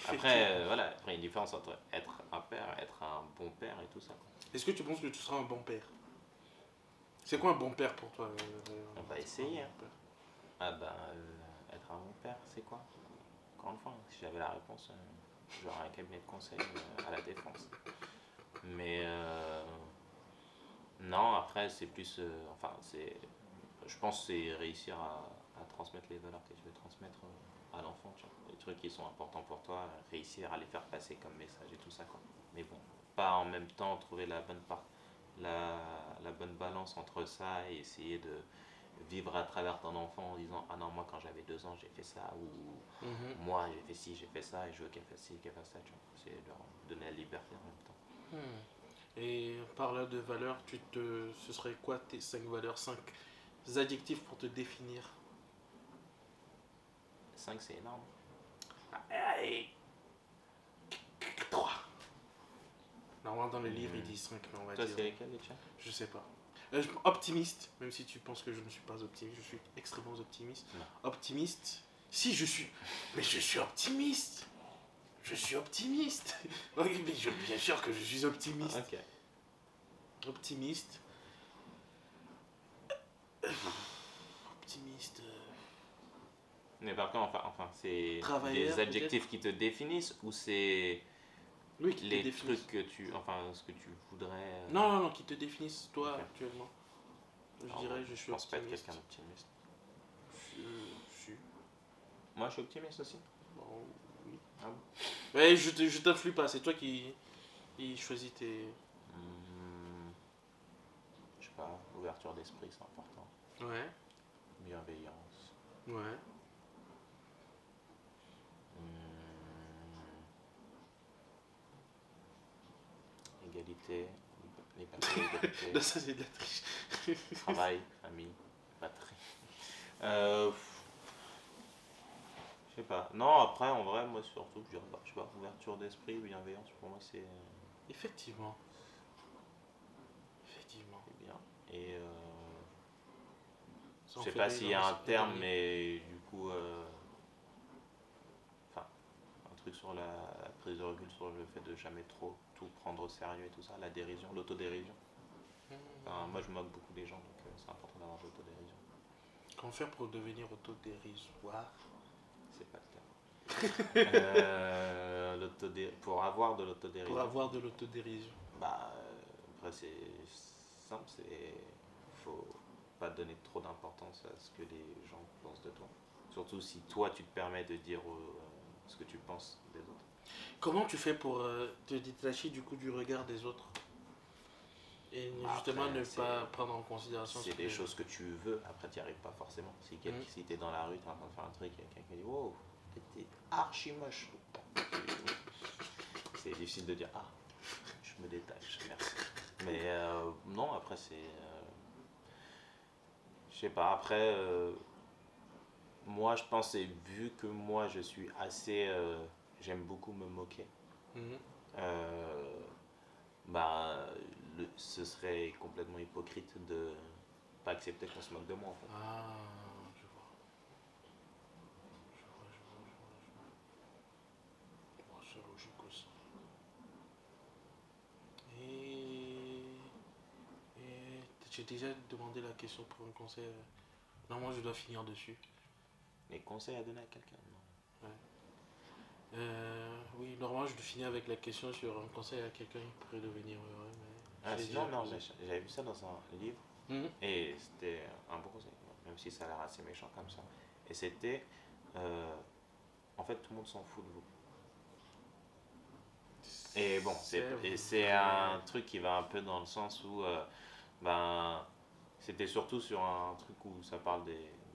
Après, voilà, après, il y a une différence entre être un père, être un bon père et tout ça. Est-ce que tu penses que tu seras un bon père? C'est quoi un bon père pour toi? On va essayer. Hein. Ah bah, être un bon père, c'est quoi? Encore une fois, hein, si j'avais la réponse, j'aurais un cabinet de conseil à la défense. Mais non, après, c'est plus. Enfin, je pense que c'est réussir à transmettre les valeurs que tu veux transmettre à l'enfant, tu vois. Les trucs qui sont importants pour toi, réussir à les faire passer comme message et tout ça, quoi. Mais bon, pas en même temps trouver la bonne balance entre ça et essayer de vivre à travers ton enfant en disant ah non moi quand j'avais 2 ans j'ai fait ça ou Mhm. moi j'ai fait ci j'ai fait ça et je veux qu'elle fasse ci qu'elle fasse ça, tu vois. C'est leur donner la liberté en même temps. Et par là de valeurs, ce serait quoi tes 5 valeurs, 5 adjectifs pour te définir? 5 c'est énorme. Allez, 3. Normalement dans le livre ils disent 5, mais on va Toi dire. c'est lesquels les tiens? Je sais pas. Optimiste, même si tu penses que je ne suis pas optimiste, je suis extrêmement optimiste. Non. Optimiste. Si je suis. Mais je suis optimiste. Je suis optimiste. Oui, mais bien sûr que je suis optimiste. Ok. Optimiste. Optimiste. Mais par contre, enfin c'est Travailleur, des adjectifs qui te définissent ou c'est Oui, qui te les définissent. trucs que tu. Enfin, ce que tu voudrais. Non, non, non, qui te définissent toi Ok. actuellement. Je Alors, dirais, moi, je suis pense pas être optimiste. quelqu'un d'optimiste. Je suis. Moi, je suis optimiste aussi. Bon, oui. Ah bon? Ouais, je t'influe pas, c'est toi qui choisis tes. Je sais pas, ouverture d'esprit, c'est important. Ouais, Bienveillance. ouais. Égalité, liberté, égalité, Là, ça c'est de la triche. travail, famille, patrie. Je sais pas. Non, après, en vrai, moi surtout, je sais pas, ouverture d'esprit, bienveillance, pour moi Effectivement. Effectivement. c'est bien. Et Ça je en sais fait pas rire, s'il y a hein, un c'est terme, pas mais du coup, enfin, un truc sur la prise de recul sur le fait de jamais trop tout prendre au sérieux et tout ça, la dérision, l'autodérision. Enfin, moi, je moque beaucoup des gens, donc c'est important d'avoir de l'autodérision. Comment faire pour devenir autodérisoire? C'est pas le terme. Pour avoir de Pour l'autodérision, avoir de l'autodérision. bah, après, c'est simple, c'est faut pas donner trop d'importance à ce que les gens pensent de toi. Surtout si toi, tu te permets de dire ce que tu penses des autres. Comment tu fais pour te détacher du coup du regard des autres? Et Bah, justement après, ne pas prendre en considération ce c'est des que... choses que tu veux, après tu n'y arrives pas forcément. Si t'es dans la rue, t'es en train de faire un truc, il y a quelqu'un qui dit wow, t'es archi moche. C'est difficile de dire ah, je me détache, merci. Mais non, après c'est. Je sais pas, après, moi je pense, et vu que moi je suis assez. J'aime beaucoup me moquer. Mhm. euh, Bah, ce serait complètement hypocrite de pas accepter qu'on se moque de moi en fait. Ah, je vois. Je vois, je vois, je vois, je vois. Bon, c'est logique aussi. Et... Et j'ai déjà demandé la question pour un conseil. Normalement, je dois finir dessus. Les conseils à donner à quelqu'un, non. Ouais. Oui, normalement, je dois finir avec la question sur un conseil à quelqu'un qui pourrait devenir heureux, mais Ah, je l'ai sinon, déjà non, posé. mais j'avais vu ça dans un livre Mhm. et c'était un bon conseil, même si ça a l'air assez méchant comme ça. Et c'était euh, en fait, tout le monde s'en fout de vous. Et bon, C'est c'est vrai. un truc qui va un peu dans le sens où ben, c'était surtout sur un truc où ça parle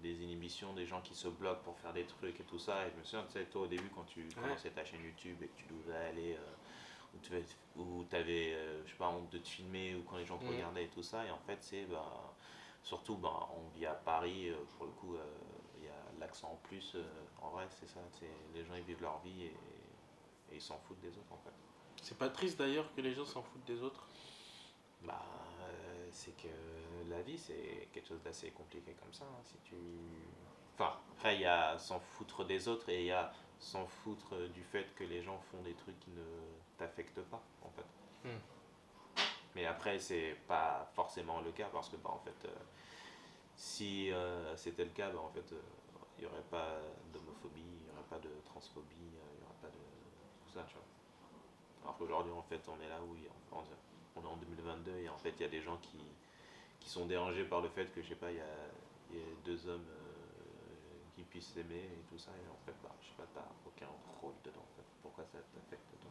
des inhibitions, des gens qui se bloquent pour faire des trucs et tout ça. Et je me souviens, tu sais, toi au début, quand tu Ouais. commençais ta chaîne YouTube et que tu devais aller où tu avais, je sais pas, honte de te filmer ou quand les gens te Mhm. regardaient et tout ça. Et en fait, c'est surtout, on vit à Paris, pour le coup, il y a l'accent en plus. En vrai, c'est ça, les gens ils vivent leur vie et ils s'en foutent des autres en fait. C'est pas triste d'ailleurs que les gens s'en foutent des autres. Bah, c'est que la vie, c'est quelque chose d'assez compliqué comme ça, hein. Si tu... Enfin, après, il y a s'en foutre des autres et il y a s'en foutre du fait que les gens font des trucs qui ne t'affectent pas, en fait. Mhm. Mais après, c'est pas forcément le cas parce que, bah, en fait, si c'était le cas, bah, en fait, il n'y aurait pas d'homophobie, il n'y aurait pas de transphobie, il n'y aurait pas de tout ça, tu vois. Alors qu'aujourd'hui, en fait, on est là où on est en 2022 et en fait, il y a des gens qui sont dérangés par le fait que, je sais pas, il y a deux hommes qui puissent s'aimer et tout ça. Et en fait, bah, je sais pas, t'as aucun rôle dedans. En fait. Pourquoi ça t'affecte toi?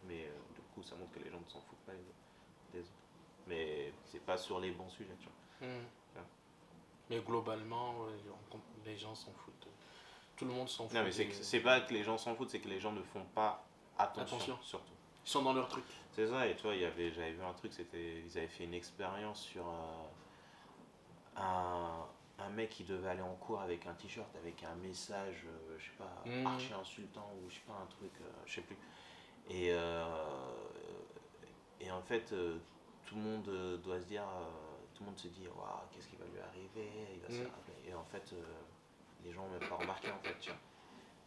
Mais du coup, ça montre que les gens ne s'en foutent pas des autres. Mais c'est pas sur les bons sujets, tu Mhm. vois. Mais globalement, ouais, les gens s'en foutent. Tout le monde s'en Non, fout mais des... c'est pas que les gens s'en foutent, c'est que les gens ne font pas attention, Attention, surtout. ils sont dans leur truc. C'est ça, et tu vois, j'avais vu un truc, ils avaient fait une expérience sur un mec qui devait aller en cours avec un t-shirt avec un message, je sais pas, Mhm. archi insultant ou je sais pas, un truc, je sais plus. Et, et en fait, tout le monde doit se dire, tout le monde se dit, waouh, qu'est-ce qui va lui arriver, il va se Mhm. faire appeler. Et en fait, les gens n'ont même pas remarqué en fait, tu vois.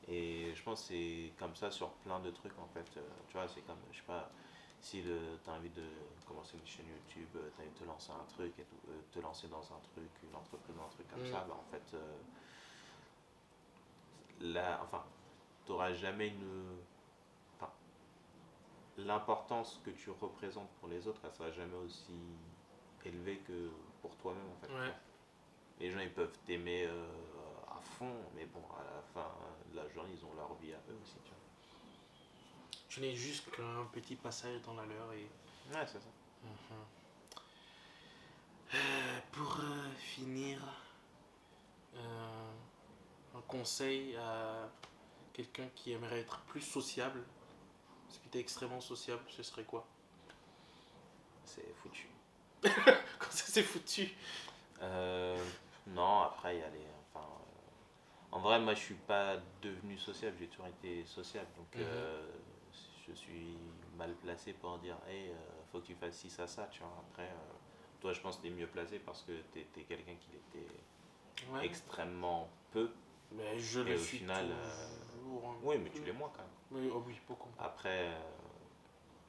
Et je pense que c'est comme ça sur plein de trucs en fait. Tu vois, c'est comme, je sais pas, si tu as envie de commencer une chaîne YouTube, tu as envie de te lancer un truc, et tout, te lancer dans un truc, une entreprise, un truc comme Mhm. ça, bah en fait, là, enfin, tu n'auras jamais enfin, l'importance que tu représentes pour les autres, elle sera jamais aussi élevée que pour toi-même en fait, tu Ouais. vois. Les gens ils peuvent t'aimer à fond, mais bon, à la fin de la journée, ils ont leur vie à eux aussi, tu Tu n'es juste qu'un petit passage dans la leur et... vois. Ouais, c'est ça. Mhm. Pour finir, euh, un conseil à quelqu'un qui aimerait être plus sociable, parce que tu es extrêmement sociable, ce serait quoi? C'est foutu. Quand ça c'est foutu. Euh, non, après, il y a les. Enfin, en vrai, moi, je suis pas devenu sociable, j'ai toujours été sociable. Donc, Mhm. je suis mal placé pour dire, hey, faut que tu fasses ci, ça, tu vois. Après, toi, je pense que tu es mieux placé parce que tu étais quelqu'un qui l'était Ouais, extrêmement peu. mais je le Et au suis final, toujours un oui, mais peu. tu l'es moins quand même. Mais, oh oui, beaucoup moins. Après,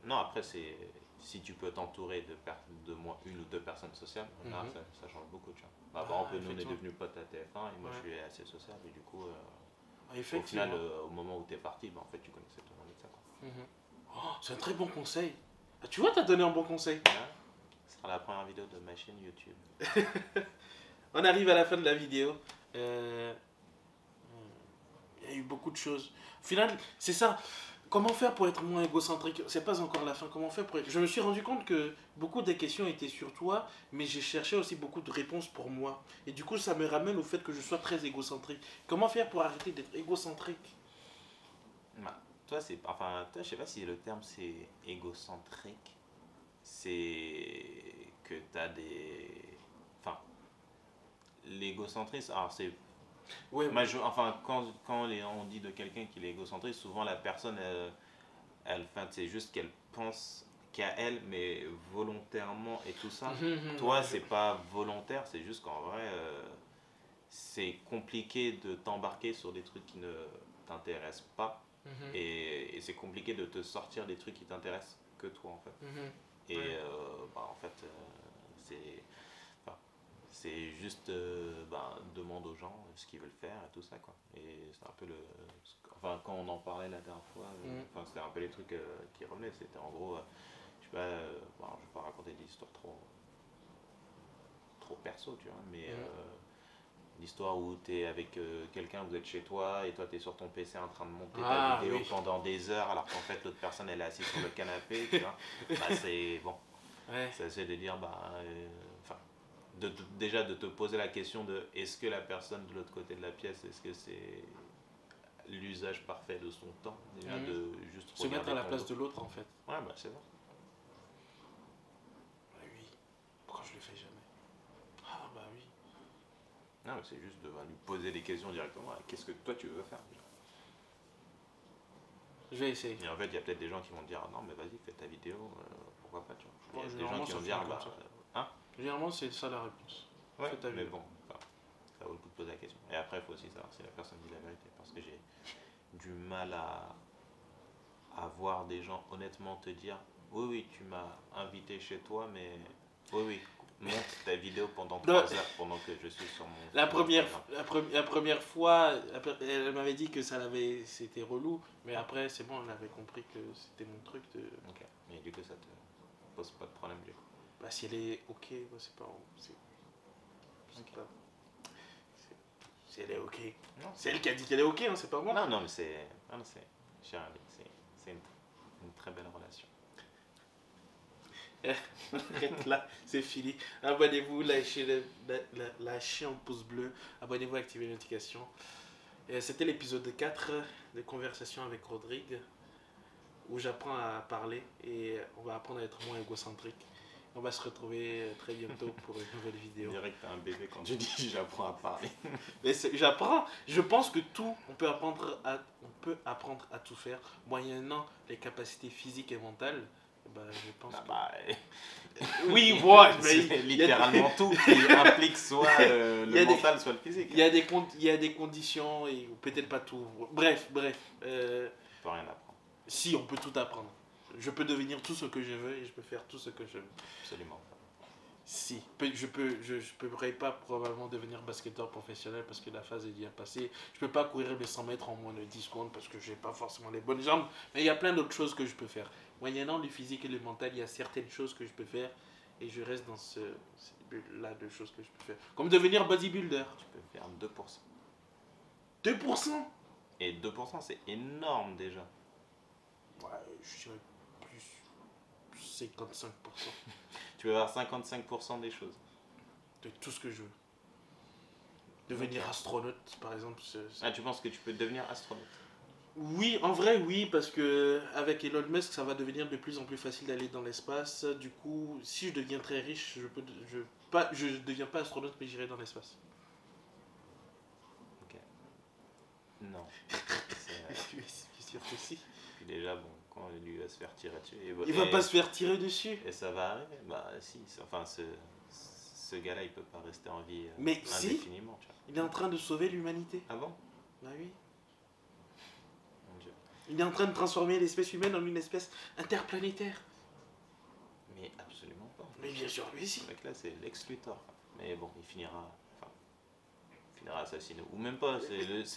non, après, c'est. si tu peux t'entourer de moins une ou deux personnes sociales, là, Mhm. ça change beaucoup, tu vois. Bah, par exemple, nous, on est Effectivement. devenus potes à TF1 et moi, Ouais. je suis assez sociable et du coup, au Effectivement. final, au moment où tu es parti, bah, en fait, tu connaissais tout le monde de ça, quoi. Mhm. Oh, c'est un très bon conseil. Ah, tu vois, t'as donné un bon conseil. Ouais. Ce sera la première vidéo de ma chaîne YouTube. On arrive à la fin de la vidéo. Euh, Il y a eu beaucoup de choses. Au final, c'est ça. Comment faire pour être moins égocentrique? C'est pas encore la fin. Comment faire pour... Je me suis rendu compte que beaucoup des questions étaient sur toi, mais j'ai cherché aussi beaucoup de réponses pour moi. Et du coup, ça me ramène au fait que je sois très égocentrique. Comment faire pour arrêter d'être égocentrique? Bah, toi, toi, je sais pas si le terme c'est égocentrique. C'est que tu as des. Enfin, l'égocentrisme, alors c'est. Ouais, Enfin, on dit de quelqu'un qu'il est égocentrique, souvent la personne, enfin, c'est juste qu'elle pense qu'à elle, mais volontairement et tout ça. Toi, c'est pas volontaire, c'est juste qu'en vrai, c'est compliqué de t'embarquer sur des trucs qui ne t'intéressent pas. Mhm, Et c'est compliqué de te sortir des trucs qui t'intéressent que toi, en fait. mhm. Et Ouais. bah, en fait, c'est enfin, c'est juste demande aux gens ce qu'ils veulent faire et tout ça, quoi. Et c'est un peu le. Enfin, quand on en parlait la dernière fois, enfin, c'était un peu les trucs qui revenaient. C'était en gros, je sais pas, bon, je vais pas raconter des histoires trop perso, tu vois, mais l'histoire où tu es avec quelqu'un, vous êtes chez toi et toi tu es sur ton PC en train de monter ta vidéo Oui. pendant des heures alors qu'en fait l'autre personne elle est assise sur le canapé, tu vois. Bah, c'est bon, Ouais. c'est de dire, enfin, déjà de te poser la question de est-ce que la personne de l'autre côté de la pièce, est-ce que c'est l'usage parfait de son temps, déjà de juste Se mettre regarder à la ton place dos. de l'autre, en fait. Ouais, bah c'est ça. Ouais, oui. Pourquoi je le fais jamais? Ah, bah oui. Non, mais c'est juste de lui poser des questions directement. Qu'est-ce que toi tu veux faire déjà. Je vais essayer. Et en fait, il y a peut-être des gens qui vont te dire, ah non, mais vas-y, fais ta vidéo, pourquoi pas, tu vois. Bon, Il y a des gens généralement, qui ça vont te finit dire, comme bah, ça. hein. Généralement, c'est ça la réponse. Ouais, Fais ta mais vidéo. bon, enfin, ça vaut le coup de poser la question. Et après, il faut aussi savoir si la personne dit la vérité. Parce que j'ai du mal à voir des gens honnêtement te dire, oui, oui, tu m'as invité chez toi, mais oui, oui, monte ta vidéo pendant 3 heures pendant que je suis sur mon La fil première, Instagram. la première fois, elle m'avait dit que c'était relou, mais après, c'est bon, elle avait compris que c'était mon truc de. Ok, mais du coup, ça te pose pas de problème, du coup. Bah, si elle est ok, bah, c'est pas. C'est Ok. pas. Si elle est ok. Non, C'est elle qui a dit qu'elle est ok, hein, c'est pas moi. non, non, mais c'est. Non, non, cher ami, c'est une très belle relation. Arrête là, c'est fini. Abonnez-vous, lâchez un pouce bleu, abonnez-vous, activez les notifications. C'était l'épisode 4 de Conversation avec Rodrigue, où j'apprends à parler et on va apprendre à être moins égocentrique. On va se retrouver très bientôt pour une nouvelle On vidéo. dirait que t'es un bébé quand tu dis j'apprends à parler. Mais j'apprends, je pense que tout, on peut apprendre à tout faire, moyennant les capacités physiques et mentales. Bah, je pense Ah que... bah, Oui, moi, mais c'est il y a des- littéralement tout qui implique soit Il y le a des- mental, soit le physique. il y a des conditions, et peut-être pas tout. Bref. Tu peux rien apprendre, Si, on peut tout apprendre. Je peux devenir tout ce que je veux et je peux faire tout ce que je veux. absolument pas. Si, je pourrais pas probablement devenir basketteur professionnel parce que la phase est bien passée. Je peux pas courir les 100 mètres en moins de 10 secondes parce que j'ai pas forcément les bonnes jambes. Mais il y a plein d'autres choses que je peux faire. Moyennant le physique et le mental, il y a certaines choses que je peux faire et je reste dans cette bulle-là de choses que je peux faire. Comme devenir bodybuilder. Tu peux faire 2%. 2%. Et 2%, c'est énorme déjà. Ouais, je dirais plus 55% Tu peux avoir 55% des choses. de tout ce que je veux. Devenir astronaute, par exemple. Ah, tu penses que tu peux devenir astronaute? Oui, en vrai, oui, parce que avec Elon Musk, ça va devenir de plus en plus facile d'aller dans l'espace. Du coup, si je deviens très riche, je deviens pas astronaute, mais j'irai dans l'espace. Ok. Non. Je suis sûr que si. Puis déjà, bon, quand lui va se faire tirer dessus. Il va pas se faire tirer dessus. Et ça va arriver. Bah, si. Enfin, ce gars-là, il peut pas rester en vie Mais si. indéfiniment, tu vois. Il est en train de sauver l'humanité. Ah bon? Bah oui. Mon Dieu. Il est en train de transformer l'espèce humaine en une espèce interplanétaire. Mais absolument pas. Mais bien sûr, lui, si. Ce mec-là, c'est Lex Luthor. Mais bon, il finira assassiné. Ou même pas.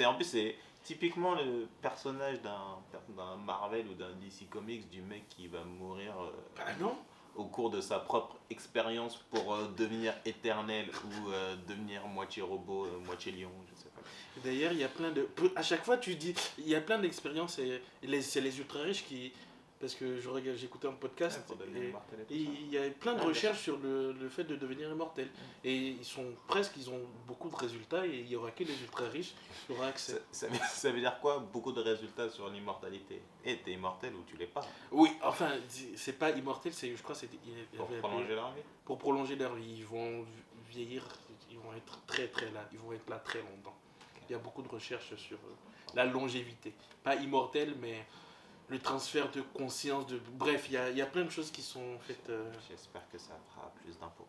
En plus, c'est typiquement le personnage d'un Marvel ou d'un DC Comics, du mec qui va mourir Bah non. au cours de sa propre expérience pour devenir éternel ou devenir moitié robot, moitié lion, je sais pas. D'ailleurs, il y a plein de... À chaque fois, tu dis... Il y a plein d'expériences et c'est les ultra riches qui... Parce que j'écoutais un podcast Ouais, pour devenir immortel et tout et ça. il y a plein de Ouais, recherches sur le fait de devenir immortel. Et ils ont beaucoup de résultats et il n'y aura que les ultra riches qui auront accès. Ça veut dire quoi? Beaucoup de résultats sur l'immortalité. Et t'es immortel ou tu l'es pas. Oui, enfin, c'est pas immortel, je crois que c'était... Pour prolonger leur vie. Pour prolonger leur vie. Ils vont vieillir, ils vont être très très là, ils vont être là très longtemps. Il y a beaucoup de recherches sur la longévité. Pas immortel, mais le transfert de conscience. Bref, il y a plein de choses qui sont faites. J'espère que ça fera plus d'impôts.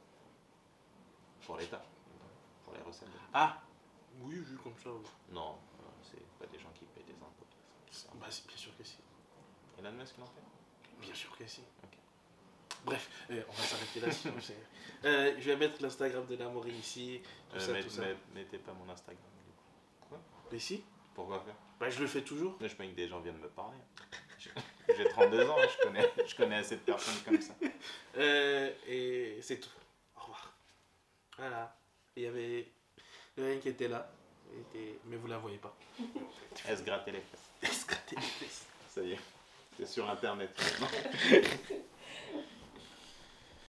Pour l'État. Pour les recettes. Ah, oui, vu comme ça. Oui. Non, c'est pas des gens qui payent des impôts. Bah, bien sûr que si. Elon Musk l'en fait? Bien sûr que si. Ok. Bref, on va s'arrêter là. Sinon, je vais mettre l'Instagram de Namori ici. Tout ça. Mettez pas mon Instagram. Quoi? Ici? Pourquoi faire? Bah, je le fais toujours. Là, je pense que des gens viennent me parler. J'ai 32 ans, je connais assez de personnes comme ça. Et c'est tout. Au revoir. Voilà. Il y avait rien qui était là. Mais vous la voyez pas. Elle se grattait les fesses. Elle se grattait les fesses. Ça y est, c'est sur internet.